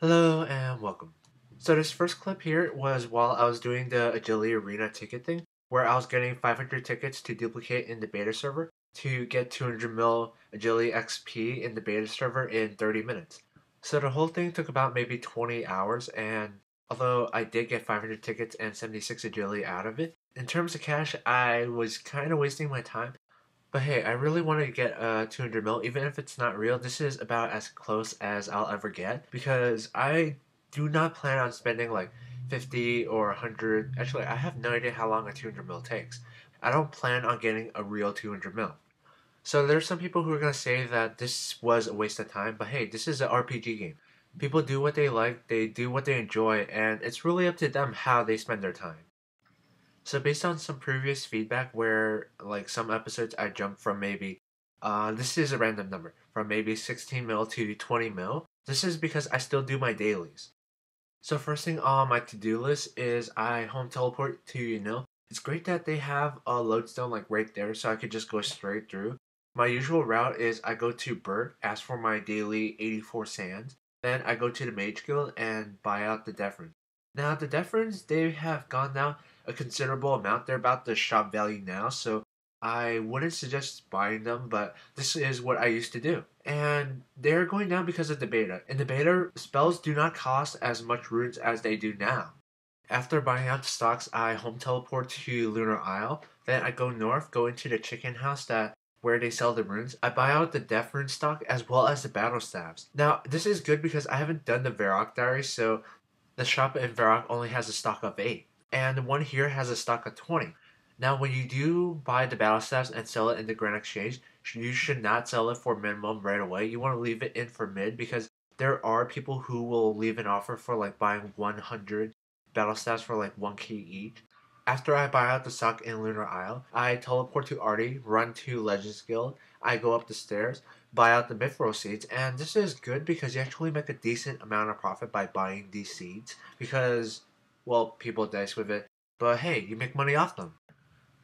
Hello and welcome. So this first clip here was while I was doing the Agility Arena ticket thing, where I was getting 500 tickets to duplicate in the beta server to get 200 mil Agility XP in the beta server in 30 minutes. So the whole thing took about maybe 20 hours, and although I did get 500 tickets and 76 Agility out of it, in terms of cash, I was kind of wasting my time. But hey, I really want to get 200 mil, even if it's not real. This is about as close as I'll ever get because I do not plan on spending like 50 or 100. Actually, I have no idea how long a 200 mil takes. I don't plan on getting a real 200 mil. So there's some people who are gonna say that this was a waste of time, but hey, this is an RPG game. People do what they like, they do what they enjoy, and it's really up to them how they spend their time. So based on some previous feedback where like some episodes I jumped from maybe this is a random number from maybe 16 mil to 20 mil. This is because I still do my dailies. So first thing on my to-do list is I home teleport to It's great that they have a lodestone like right there so I could just go straight through. My usual route is I go to Burt, ask for my daily 84 sands, then I go to the Mage Guild and buy out the Deferens. Now the Deferens, they have gone down a considerable amount. They're about the shop value now, so I wouldn't suggest buying them, but this is what I used to do. And they're going down because of the beta. In the beta, spells do not cost as much runes as they do now. After buying out the stocks, I home teleport to Lunar Isle. Then I go north, go into the chicken house that where they sell the runes. I buy out the Death Rune stock as well as the battle staves. Now, this is good because I haven't done the Varrock diaries, so the shop in Varrock only has a stock of 8. And the one here has a stock of 20. Now, when you do buy the battle staves and sell it in the Grand Exchange, you should not sell it for minimum right away. You want to leave it in for mid because there are people who will leave an offer for like buying 100 battle stats for like 1 key each. After I buy out the stock in Lunar Isle, I teleport to Artie, run to Legends Guild, I go up the stairs, buy out the Mithril seeds, and this is good because you actually make a decent amount of profit by buying these seeds because, well, people dice with it, but hey, you make money off them.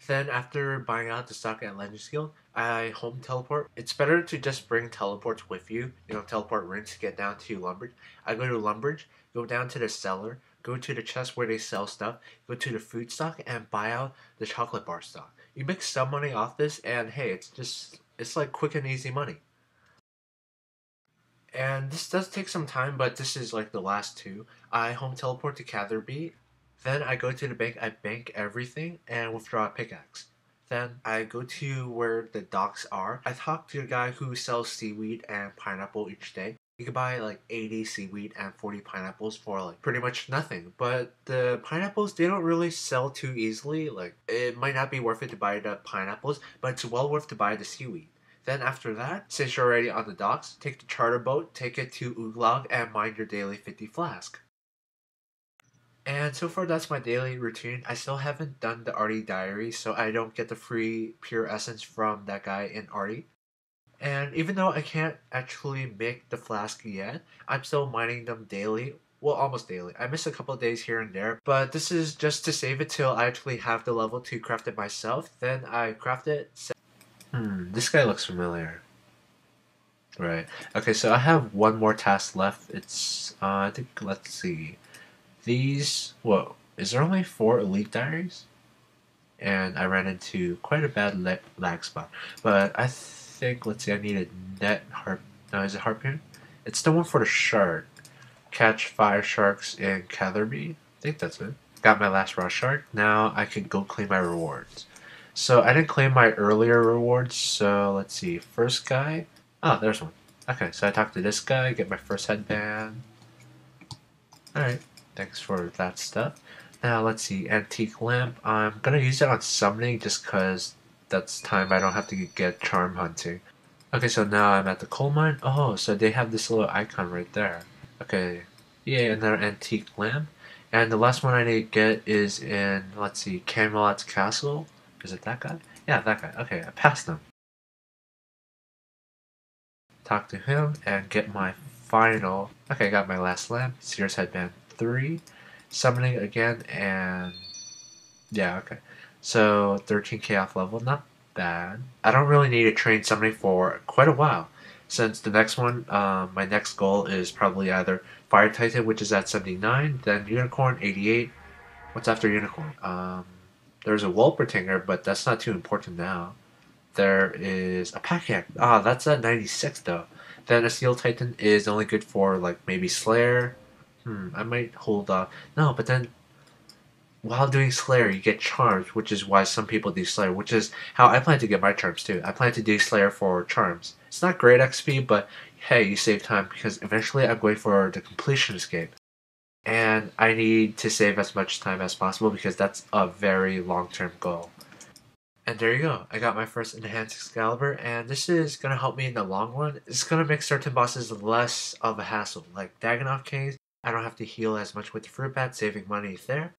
Then after buying out the stock at Legends Guild, I home teleport. It's better to just bring teleports with you, teleport rings to get down to Lumbridge. I go to Lumbridge, go down to the cellar, go to the chest where they sell stuff, go to the food stock, and buy out the chocolate bar stock. You make some money off this, and hey, it's like quick and easy money. And this does take some time, but this is like the last two. I home teleport to Catherby. Then I go to the bank, I bank everything, and withdraw a pickaxe. Then I go to where the docks are. I talk to a guy who sells seaweed and pineapple each day. You can buy like 80 seaweed and 40 pineapples for like pretty much nothing. But the pineapples, they don't really sell too easily. Like, it might not be worth it to buy the pineapples, but it's well worth to buy the seaweed. Then after that, since you're already on the docks, take the charter boat, take it to Oolog, and mine your daily 50 flask. And so far, that's my daily routine. I still haven't done the Artie diary, so I don't get the free pure essence from that guy in Artie. And even though I can't actually make the flask yet, I'm still mining them daily. Well, almost daily. I miss a couple of days here and there, but this is just to save it till I actually have the level to craft it myself. Then I craft it. This guy looks familiar. Right. Okay, so I have one more task left. It's, I think, let's see. These, whoa, is there only 4 elite diaries? And I ran into quite a bad lag spot. But I think, let's see, I need a net harp. No, is it harpoon? It's the one for the shark. Catch fire sharks in Catherby. I think that's it. Got my last raw shark. Now I can go claim my rewards. So I didn't claim my earlier rewards, so let's see. First guy. Oh, there's one. Okay, so I talked to this guy, get my first headband. Alright, thanks for that stuff. Now let's see, antique lamp. I'm gonna use it on summoning just cause that's time I don't have to get charm hunting. Okay, so now I'm at the coal mine. Oh, so they have this little icon right there. Okay, yeah, another antique lamp. And the last one I need to get is in, let's see, Camelot's Castle. Is it that guy? Yeah, that guy. Okay, I passed him. Talk to him and get my final. Okay, I got my last lamp. Sears headband 3. Summoning again and yeah, okay. So 13k off level, not bad. I don't really need to train summoning for quite a while. since the next one, my next goal is probably either Fire Titan, which is at 79, then Unicorn 88. What's after Unicorn? There's a Wolpertinger, but that's not too important now. There is a Pack-Yak. Ah, that's at 96 though. Then a Steel Titan is only good for like maybe Slayer. I might hold off. No, but then while doing Slayer, you get charms, which is why some people do Slayer, which is how I plan to get my charms too. I plan to do Slayer for charms. It's not great XP, but hey, you save time because eventually I'm going for the completion escape. And I need to save as much time as possible because that's a very long term goal. And there you go. I got my first enhanced Excalibur, and this is gonna help me in the long run. It's gonna make certain bosses less of a hassle. Like Dagannoth Kings, I don't have to heal as much with the fruit bat, saving money there.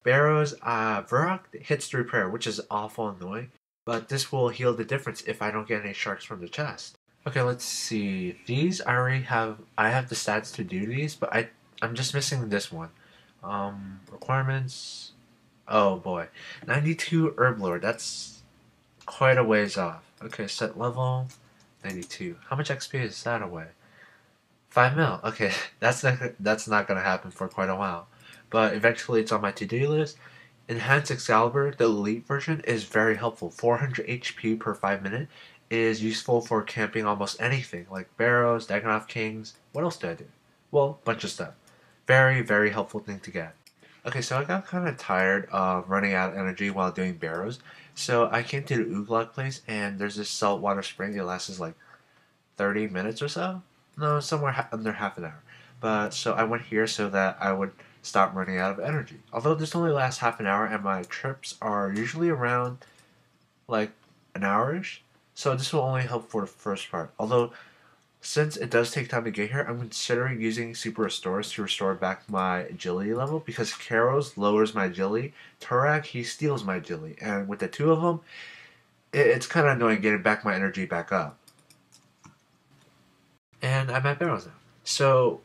Barrows, Varrock hits through prayer, which is awful annoying, but this will heal the difference if I don't get any sharks from the chest. Okay, let's see. These I have the stats to do these, but I'm just missing this one. Requirements. Oh boy, 92 Herb Lord. That's quite a ways off. Okay, set level 92. How much XP is that away? 5 mil. Okay, that's not gonna happen for quite a while, but eventually it's on my to-do list. Enhanced Excalibur, the elite version, is very helpful. 400 HP per 5 minute is useful for camping almost anything, like Barrows, Dagannoth Kings. What else do I do? Well, bunch of stuff. Very, very helpful thing to get. Okay, so I got kind of tired of running out of energy while doing Barrows, so I came to the Ooglag place, and there's this saltwater spring. It lasts like 30 minutes or so. No, somewhere under half an hour. But so I went here so that I would stop running out of energy. Although this only lasts half an hour, and my trips are usually around like an hour-ish, so this will only help for the first part. Although since it does take time to get here, I'm considering using Super Restores to restore back my agility level because Karos lowers my agility, Turak, he steals my agility, and with the two of them, it's kind of annoying getting back my energy back up. And I'm at Barrows now. So,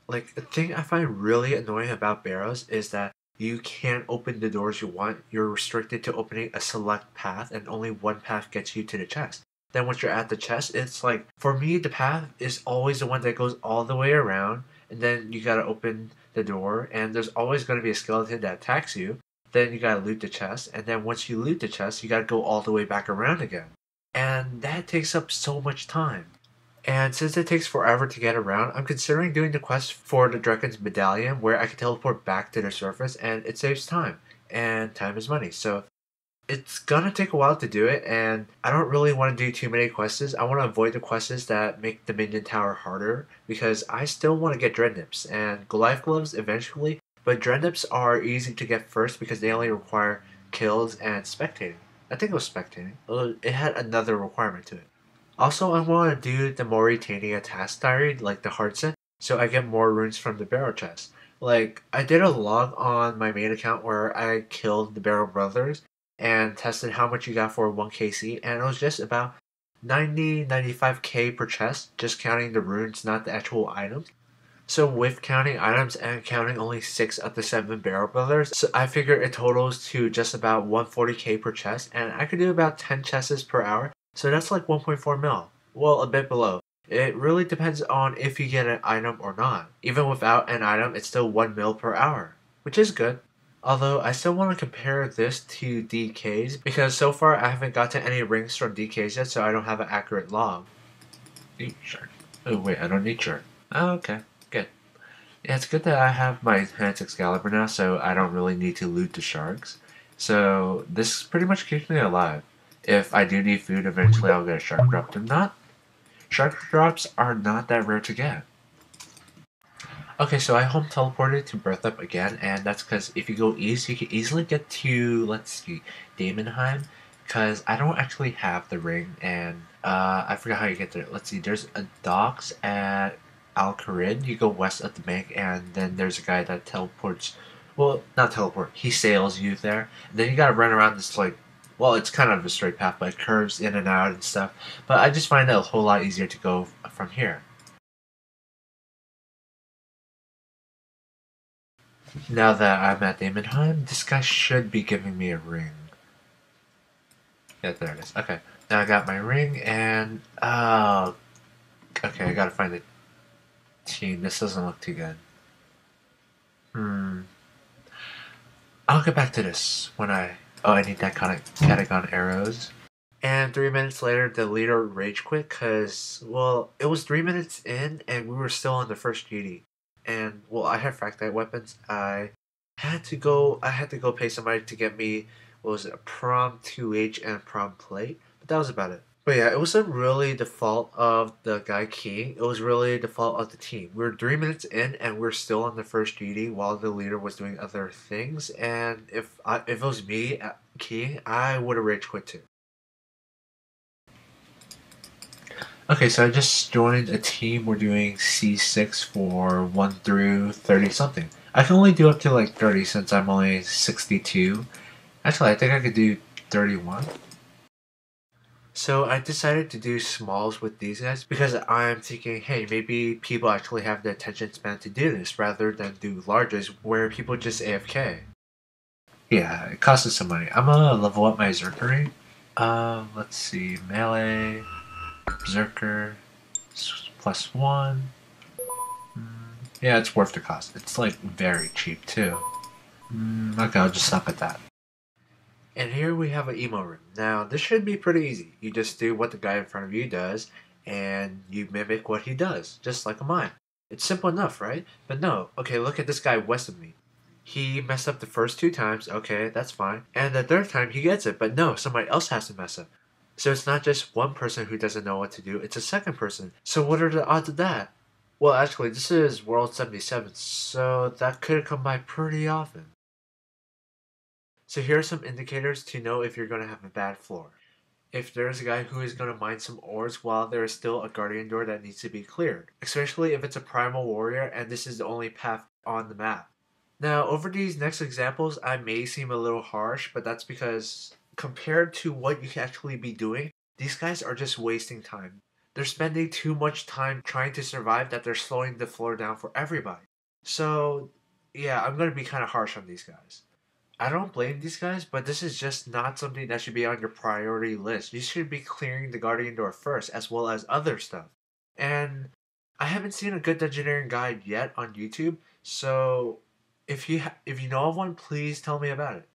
like, the thing I find really annoying about Barrows is that you can't open the doors you want. You're restricted to opening a select path, and only one path gets you to the chest. Then once you're at the chest, it's like, for me, the path is always the one that goes all the way around, and then you gotta open the door, and there's always gonna be a skeleton that attacks you. Then you gotta loot the chest, and then once you loot the chest, you gotta go all the way back around again. And that takes up so much time. And since it takes forever to get around, I'm considering doing the quest for the Dragon's Medallion where I can teleport back to the surface and it saves time. And time is money. So it's gonna take a while to do it, and I don't really want to do too many quests. I want to avoid the quests that make the minion tower harder because I still want to get Dread Nips and Goliath Gloves eventually, but Dread Nips are easy to get first because they only require kills and spectating. I think it was spectating. It had another requirement to it. Also, I want to do the Mauritania task diary, like the heart set, so I get more runes from the Barrow chest. Like, I did a log on my main account where I killed the Barrow brothers and tested how much you got for 1kc, and it was just about 95k per chest, just counting the runes, not the actual items. So with counting items and counting only 6 of the 7 Barrow brothers, so I figure it totals to just about 140k per chest, and I could do about 10 chests per hour, so that's like 1.4 mil. Well, a bit below. It really depends on if you get an item or not. Even without an item, it's still 1 mil per hour, which is good. Although I still want to compare this to DKs because so far I haven't gotten any rings from DKs yet, so I don't have an accurate log. Need shark. Oh wait, I don't need shark. Oh, okay, good. Yeah, it's good that I have my enhanced Excalibur now, so I don't really need to loot the sharks. So this pretty much keeps me alive. If I do need food, eventually I'll get a shark drop. Shark drops are not that rare to get. Okay, so I home teleported to Berthup again, and that's because if you go east, you can easily get to, let's see, Damonheim, because I don't actually have the ring, and I forgot how you get there. Let's see, there's a docks at Al Kharid. You go west of the bank, and then there's a guy that teleports, well, not teleport, he sails you there, and then you gotta run around this, like, well, it's kind of a straight path, but it curves in and out and stuff, but I just find it a whole lot easier to go from here. Now that I'm at Damonheim, this guy should be giving me a ring. Yeah, there it is. Okay. Now I got my ring, and Okay, I gotta find the team. This doesn't look too good. I'll get back to this when I... Oh, I need that kind of Catagon arrows. And 3 minutes later, the leader rage quit because, well, it was 3 minutes in and we were still on the first GD. And, well, I had fractite weapons. I had to go pay somebody to get me, what was it, a Prom 2H and Prom plate. But that was about it. But yeah, it wasn't really the fault of the guy keying. It was really the fault of the team. We were 3 minutes in and we are still on the first GD while the leader was doing other things. And if it was me keying, I would have rage quit too. Okay, so I just joined a team. We're doing C6 for 1 through 30 something. I can only do up to like 30 since I'm only 62. Actually, I think I could do 31. So I decided to do smalls with these guys because I'm thinking, hey, maybe people actually have the attention span to do this rather than do larges where people just AFK. Yeah, it costs us some money. I'm gonna level up my Zerkery. Let's see, melee, Berserker, +1. Yeah, it's worth the cost. It's like very cheap too. Okay, I'll just stop at that. And here we have an emo room. Now, this should be pretty easy. You just do what the guy in front of you does, and you mimic what he does, just like a mime. It's simple enough, right? But no, okay, look at this guy west of me. He messed up the first 2 times, okay, that's fine. And the third time he gets it, but no, somebody else has to mess up. So it's not just one person who doesn't know what to do, it's a second person. So what are the odds of that? Well, actually, this is World 77, so that could come by pretty often. So here are some indicators to know if you're going to have a bad floor. If there's a guy who is going to mine some ores while there is still a guardian door that needs to be cleared, especially if it's a primal warrior and this is the only path on the map. Now, over these next examples, I may seem a little harsh, but that's because compared to what you can actually be doing, these guys are just wasting time. They're spending too much time trying to survive that they're slowing the floor down for everybody. So, yeah, I'm going to be kind of harsh on these guys. I don't blame these guys, but this is just not something that should be on your priority list. You should be clearing the Guardian Door first, as well as other stuff. And I haven't seen a good Dungeoneering guide yet on YouTube, so if you know of one, please tell me about it.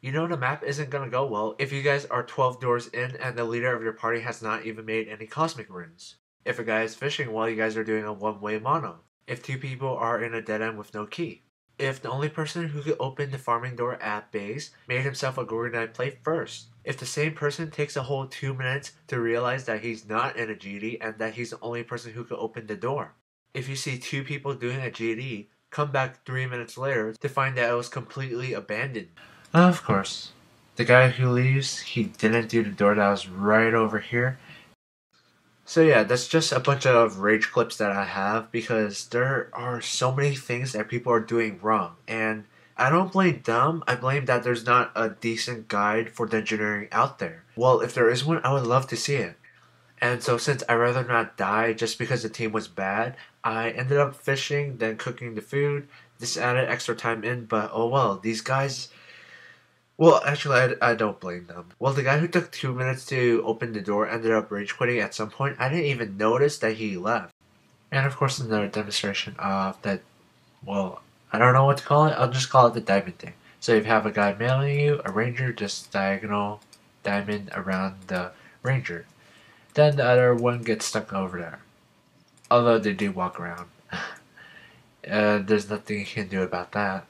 You know the map isn't gonna go well if you guys are 12 doors in and the leader of your party has not even made any cosmic runes. If a guy is fishing while you guys are doing a one-way mono. If 2 people are in a dead end with no key. If the only person who could open the farming door at base made himself a Gorgonite plate first. If the same person takes a whole 2 minutes to realize that he's not in a GD and that he's the only person who could open the door. If you see 2 people doing a GD, come back 3 minutes later to find that it was completely abandoned. Of course. The guy who leaves, he didn't do the door that was right over here. So yeah, that's just a bunch of rage clips that I have because there are so many things that people are doing wrong. And I don't blame them, I blame that there's not a decent guide for Dungeoneering out there. Well, if there is one, I would love to see it. And so since I'd rather not die just because the team was bad, I ended up fishing, then cooking the food. This added extra time in, but oh well, these guys... Well, actually, I don't blame them. Well, the guy who took 2 minutes to open the door ended up rage quitting at some point. I didn't even notice that he left. And of course, another demonstration of that, well, I don't know what to call it. I'll just call it the diamond thing. So if you have a guy mailing you, a ranger, just diagonal diamond around the ranger. Then the other one gets stuck over there. Although they do walk around. There's nothing you can do about that.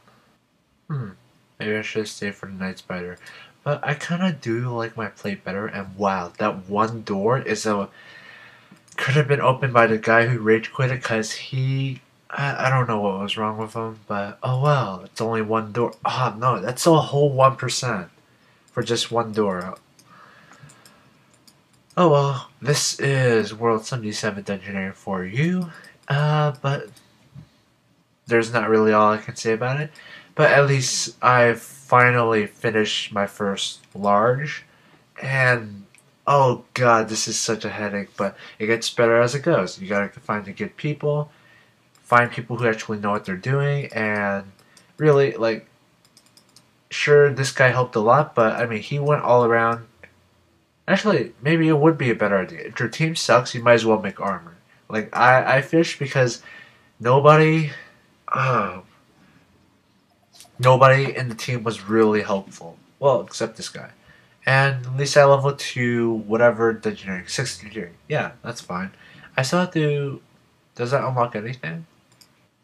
Maybe I should stay for the night spider. But I kind of do like my plate better, and wow, that one door could have been opened by the guy who rage quit it because I don't know what was wrong with him, but oh well, it's only one door. Oh no, that's a whole 1% for just one door. Oh well, this is World 77 Dungeoneering for you, but there's not really all I can say about it. But at least I finally finished my first large, and oh god, this is such a headache, but it gets better as it goes. You gotta find the good people, find people who actually know what they're doing, and really, like, sure, this guy helped a lot, but I mean, he went all around Actually, maybe it would be a better idea. If your team sucks, you might as well make armor. Like, I fished because nobody, uh, nobody in the team was really helpful. Well, except this guy. And at least I leveled to whatever Dungeoneering, 63. Yeah, that's fine. I still have to. Does that unlock anything?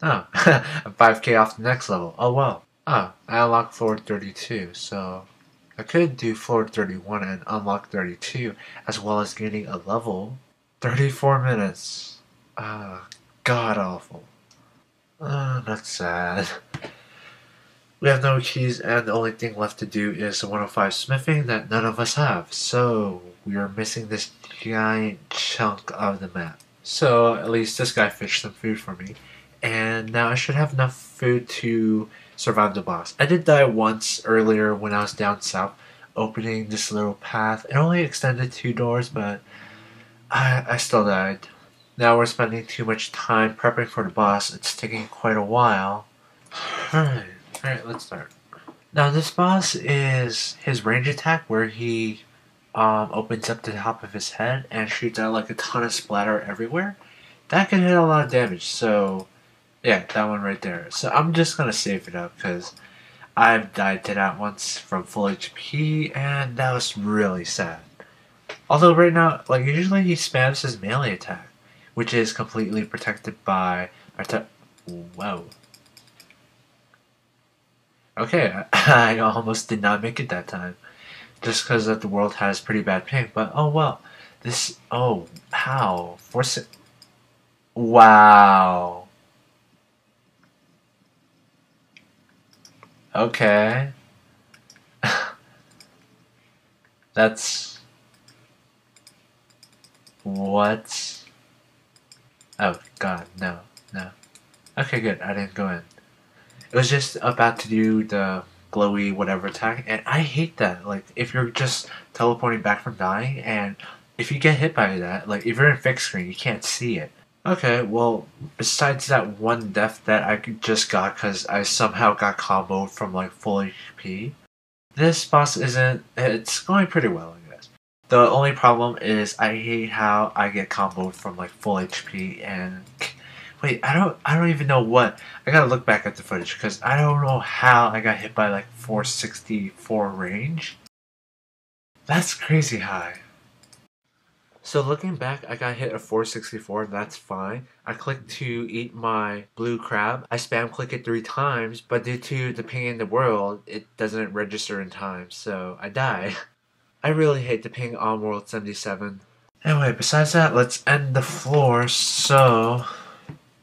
Oh, I'm 5k off the next level. Oh well. Oh, I unlocked floor 32, so I could do floor 31 and unlock 32, as well as gaining a level. 34 minutes. Ah, god awful. Ah, that's sad. We have no keys, and the only thing left to do is the 105 smithing that none of us have. So, we are missing this giant chunk of the map. So, at least this guy fished some food for me. And now I should have enough food to survive the boss. I did die once earlier when I was down south, opening this little path. It only extended 2 doors, but I still died. Now we're spending too much time prepping for the boss. It's taking quite a while. Alright, let's start. Now this boss is his range attack where he opens up the top of his head and shoots out like a ton of splatter everywhere. That can hit a lot of damage, so yeah, that one right there. So I'm just gonna save it up because I've died to that once from full HP and that was really sad. Although right now, like usually he spams his melee attack, which is completely protected by Whoa. Okay, I almost did not make it that time. Just because the world has pretty bad ping, but oh well. This, oh, how? Force it. Wow. Okay. That's. What? Oh, God, no, no. Okay, good, I didn't go in. It was just about to do the glowy whatever attack, and I hate that. Like, if you're just teleporting back from dying, and if you get hit by that, like, if you're in fixed screen, you can't see it. Okay, well, besides that one death that I just got because I somehow got comboed from, like, full HP, this boss isn't. It's going pretty well, I guess. The only problem is I hate how I get comboed from, like, full HP and. Wait, I don't even know what. I gotta look back at the footage because I don't know how I got hit by like 464 range. That's crazy high. So looking back, I got hit at 464, that's fine. I clicked to eat my blue crab. I spam click it 3 times, but due to the ping in the world, it doesn't register in time, so I die. I really hate the ping on World 77. Anyway, besides that, let's end the floor, so...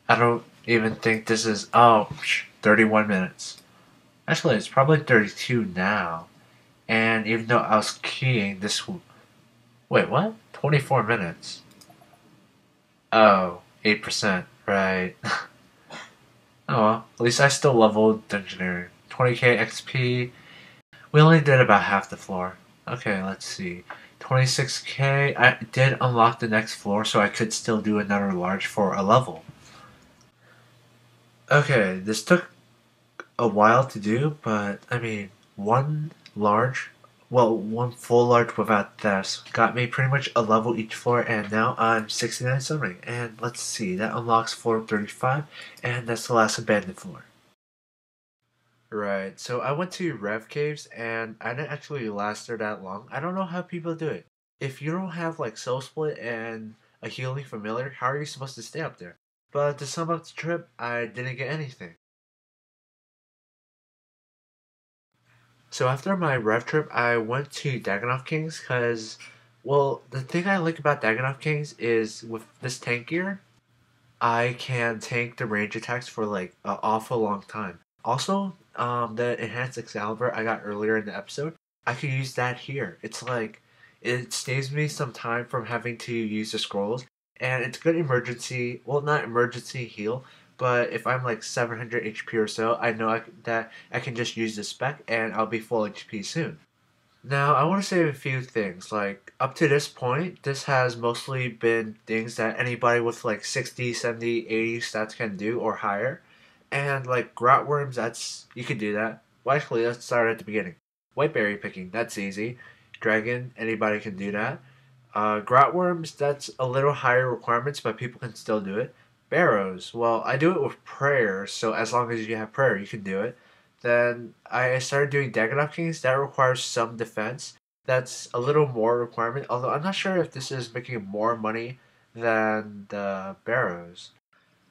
I don't even think this is... Oh, 31 minutes. Actually, it's probably 32 now. And even though I was keying this... Wait, what? 24 minutes. Oh, 8%. Right. Oh well, at least I still leveled Dungeoneering. 20k XP. We only did about half the floor. Okay, let's see. 26k. I did unlock the next floor, so I could still do another large for a level. Okay, this took a while to do, but I mean, one full large without this got me pretty much a level each floor, and now I'm 69 summering. And let's see, that unlocks floor 35, and that's the last abandoned floor. Right, so I went to Rev Caves, and I didn't actually last there that long. I don't know how people do it. If you don't have like Soul Split and a healing familiar, how are you supposed to stay up there? But to sum up the trip, I didn't get anything. So after my rev trip, I went to Dagannoth Kings because, well, the thing I like about Dagannoth Kings is with this tank gear, I can tank the range attacks for like an awful long time. Also, the enhanced Excalibur I got earlier in the episode, I could use that here. It's like it saves me some time from having to use the scrolls, and it's good emergency. Well, not emergency heal, but if I'm like 700 HP or so, I know that I can just use the spec, and I'll be full HP soon. Now, I want to say a few things. Like, up to this point, this has mostly been things that anybody with like 60, 70, 80 stats can do or higher. And like Grotworms, that's you can do that. Well, actually, let's start at the beginning. Whiteberry picking, that's easy. Dragon, anybody can do that. Grotworms, that's a little higher requirements, but people can still do it. Barrows, well, I do it with prayer, so as long as you have prayer, you can do it. Then I started doing Dagannoth Kings, that requires some defense. That's a little more requirement, although I'm not sure if this is making more money than the Barrows.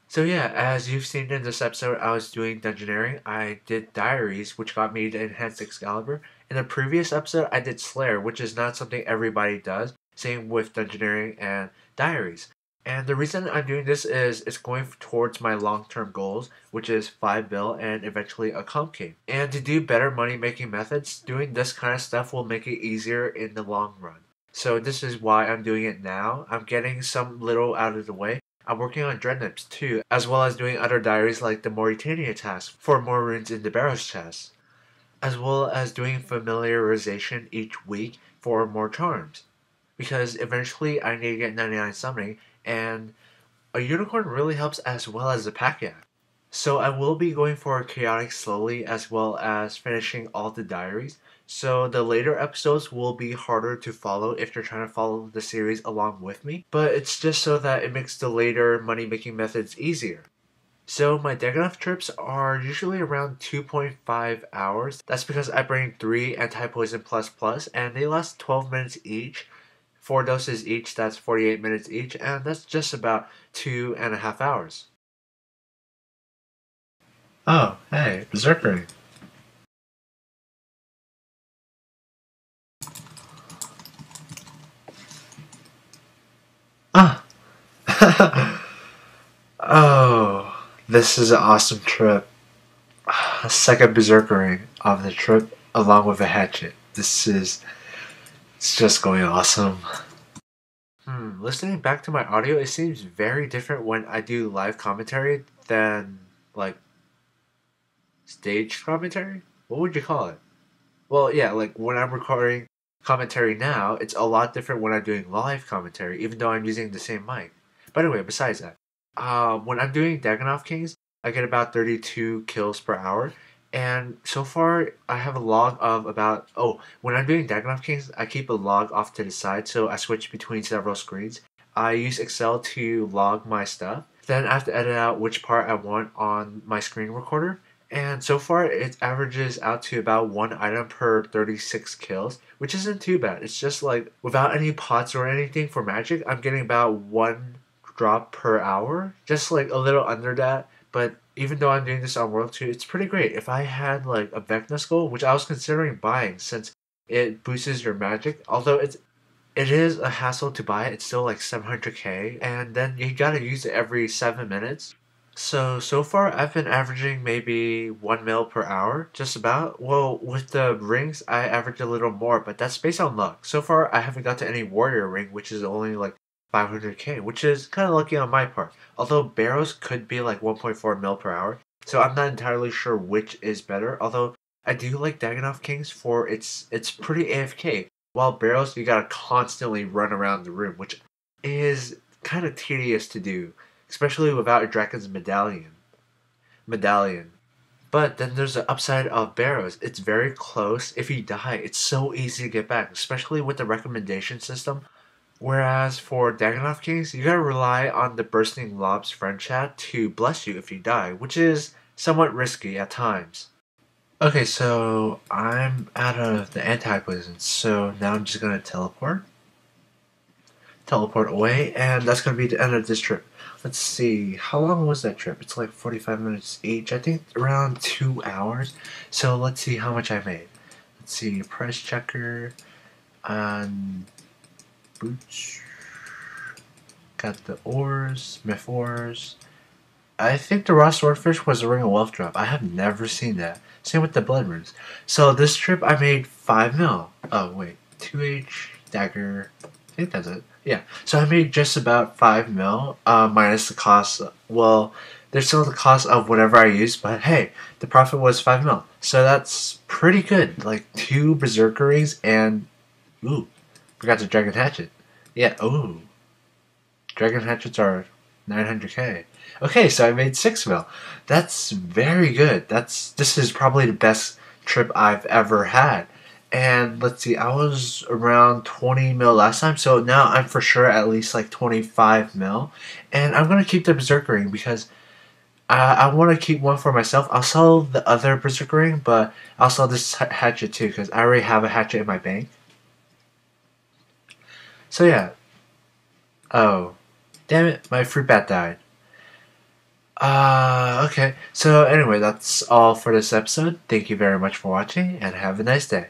So yeah, as you've seen in this episode, I was doing Dungeoneering. I did Diaries, which got me to Enhanced Excalibur. In the previous episode, I did Slayer, which is not something everybody does. Same with Dungeoneering and Diaries. And the reason I'm doing this is it's going towards my long-term goals, which is 5 bill and eventually a comp game. And to do better money-making methods, doing this kind of stuff will make it easier in the long run. So this is why I'm doing it now. I'm getting some little out of the way. I'm working on Dreadnips too, as well as doing other diaries like the Mauritania task for more runes in the Barrows chest, as well as doing familiarization each week for more charms. Because eventually I need to get 99 summoning, and a unicorn really helps as well as a pack yak. So I will be going for a chaotic slowly as well as finishing all the diaries. So the later episodes will be harder to follow if you're trying to follow the series along with me. But it's just so that it makes the later money making methods easier. So my Dagannoth trips are usually around 2.5 hours. That's because I bring 3 anti-poison plus plus and they last 12 minutes each. 4 doses each, that's 48 minutes each, and that's just about 2.5 hours. Oh, hey, Berserkering. Ah! Oh, this is an awesome trip. A second Berserkering of the trip, along with a hatchet. It's just going awesome. Listening back to my audio, it seems very different when I do live commentary than, like, stage commentary? What would you call it? Well, yeah, like when I'm recording commentary now, it's a lot different when I'm doing live commentary, even though I'm using the same mic. But anyway, besides that, when I'm doing Dagannoth Kings, I get about 32 kills per hour. And so far, I have a log of about... Oh, when I'm doing Dagannoth Kings, I keep a log off to the side, so I switch between several screens. I use Excel to log my stuff. Then I have to edit out which part I want on my screen recorder. And so far, it averages out to about 1 item per 36 kills, which isn't too bad. It's just like, without any pots or anything for magic, I'm getting about 1 drop per hour. Just like a little under that. But even though I'm doing this on World 2, it's pretty great. If I had like a Vecna Skull, which I was considering buying since it boosts your magic, although it is a hassle to buy, it's still like 700k, and then you gotta use it every 7 minutes. So far I've been averaging maybe 1 mil per hour, just about. Well, with the rings, I average a little more, but that's based on luck. So far, I haven't got to any warrior ring, which is only like 500k, which is kind of lucky on my part. Although Barrows could be like 1.4 mil per hour, so I'm not entirely sure which is better. Although I do like Dagannoth Kings for it's pretty AFK. While Barrows, you gotta constantly run around the room, which is kind of tedious to do, especially without a Dragon's medallion. But then there's the upside of Barrows. It's very close. If you die, it's so easy to get back, especially with the recommendation system. Whereas for Dagannoth Kings, you gotta rely on the Bursting Lob's friend chat to bless you if you die, which is somewhat risky at times. Okay, so I'm out of the anti-poison, so now I'm just gonna teleport away, and that's gonna be the end of this trip. Let's see, how long was that trip? It's like 45 minutes each, I think around 2 hours. So let's see how much I made. Let's see, price checker, and boots. Got the ores, myth ores. I think the raw swordfish was a ring of wealth drop. I have never seen that. Same with the blood runes. So this trip I made 5 mil. Oh wait, 2H, dagger, I think that's it. Yeah, so I made just about 5 mil, minus the cost. Well, there's still the cost of whatever I used, but hey, the profit was 5 mil. So that's pretty good. Like 2 berserker rings and, ooh, forgot the dragon hatchet. Yeah, ooh. Dragon hatchets are 900k. Okay, so I made 6 mil. That's very good. This is probably the best trip I've ever had. And let's see, I was around 20 mil last time, so now I'm for sure at least like 25 mil. And I'm gonna keep the Berserker ring because I want to keep one for myself. I'll sell the other Berserker ring, but I'll sell this hatchet too because I already have a hatchet in my bank. So yeah. Oh, damn it, my fruit bat died. Okay. So anyway, that's all for this episode. Thank you very much for watching and have a nice day.